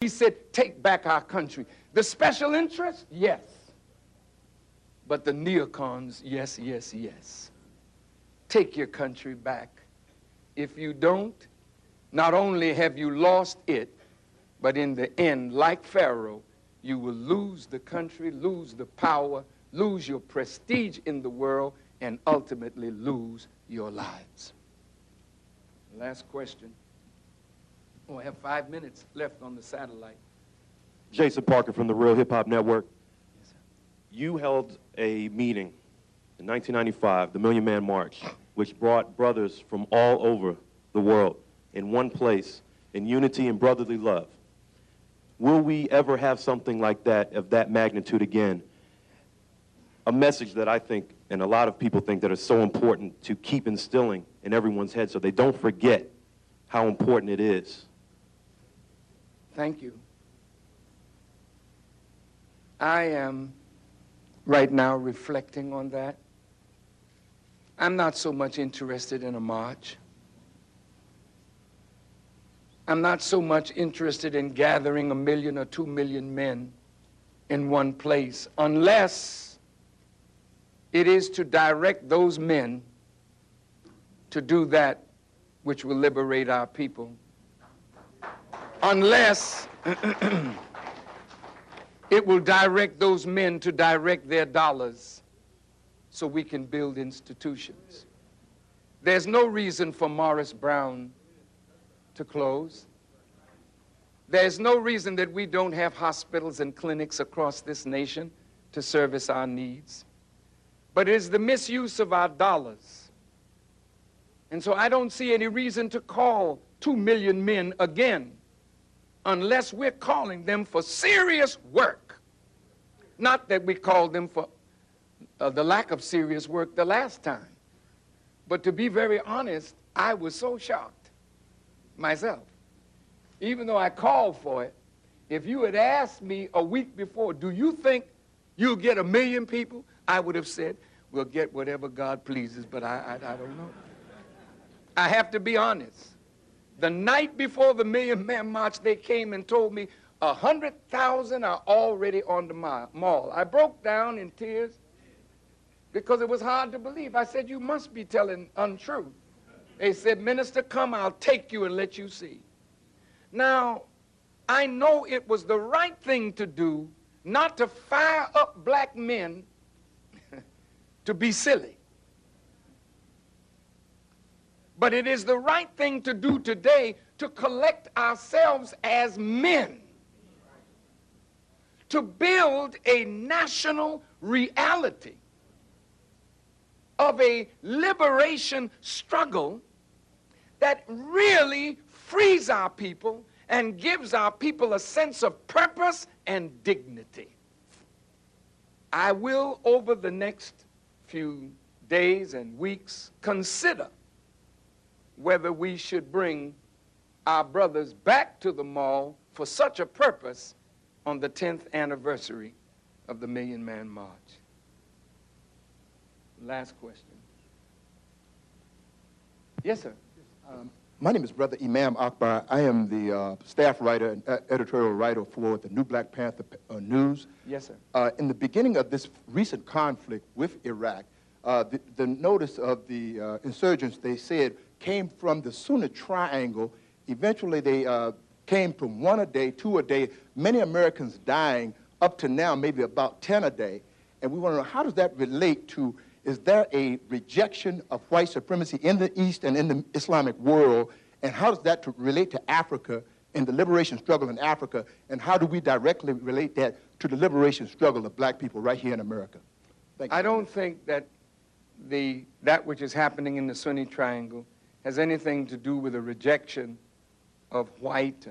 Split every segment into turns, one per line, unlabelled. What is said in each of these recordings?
He said, take back our country. The special interest, yes. But the neocons, yes, yes, yes. Take your country back. If you don't, not only have you lost it, but in the end, like Pharaoh, you will lose the country, lose the power, lose your prestige in the world, and ultimately lose your lives. Last question. Oh, I have 5 minutes left on the satellite.
Jason Parker from the Real Hip Hop Network.
Yes, sir.
You held a meeting in 1995, the Million Man March, which brought brothers from all over the world in one place in unity and brotherly love. Will we ever have something like that, of that magnitude again? A message that I think, and a lot of people think, that is so important to keep instilling in everyone's head so they don't forget how important it is.
Thank you. I am right now reflecting on that. I'm not so much interested in a march. I'm not so much interested in gathering 1 million or 2 million men in one place, unless it is to direct those men to do that which will liberate our people. Unless it will direct those men to direct their dollars so we can build institutions. There's no reason for Morris Brown to close. There's no reason that we don't have hospitals and clinics across this nation to service our needs. But it is the misuse of our dollars. And so I don't see any reason to call 2 million men again unless we're calling them for serious work. Not that we called them for the lack of serious work the last time. But to be very honest, I was so shocked myself. Even though I called for it, if you had asked me a week before, do you think you'll get 1 million people? I would have said, we'll get whatever God pleases, but I don't know. I have to be honest. The night before the Million Man March, they came and told me 100,000 are already on the mall. I broke down in tears because it was hard to believe. I said, you must be telling untruth. They said, Minister, come, I'll take you and let you see. Now, I know it was the right thing to do not to fire up black men to be silly. But it is the right thing to do today to collect ourselves as men, to build a national reality of a liberation struggle that really frees our people and gives our people a sense of purpose and dignity. I will, over the next few days and weeks, consider whether we should bring our brothers back to the mall for such a purpose on the 10th anniversary of the Million Man March. Last question. Yes, sir.
My name is Brother Imam Akbar. I am the staff writer and editorial writer for the New Black Panther News.
Yes, sir.
In the beginning of this recent conflict with Iraq, the notice of the insurgents, they said, came from the Sunni Triangle. Eventually, they came from 1 a day, 2 a day, many Americans dying, up to now maybe about 10 a day. And we want to know, how does that relate to, is there a rejection of white supremacy in the East and in the Islamic world? And how does that relate to Africa and the liberation struggle in Africa? And how do we directly relate that to the liberation struggle of black people right here in America? Thank you.
I don't think that that which is happening in the Sunni Triangle has anything to do with a rejection of white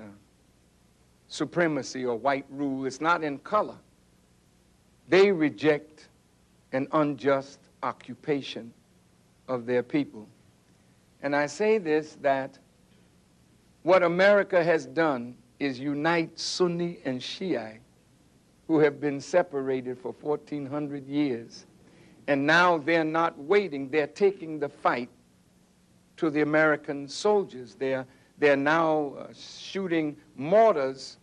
supremacy or white rule. It's not in color. They reject an unjust occupation of their people. And I say this, that what America has done is unite Sunni and Shiite who have been separated for 1,400 years. And now they're not waiting, they're taking the fight to the American soldiers. They're now shooting mortars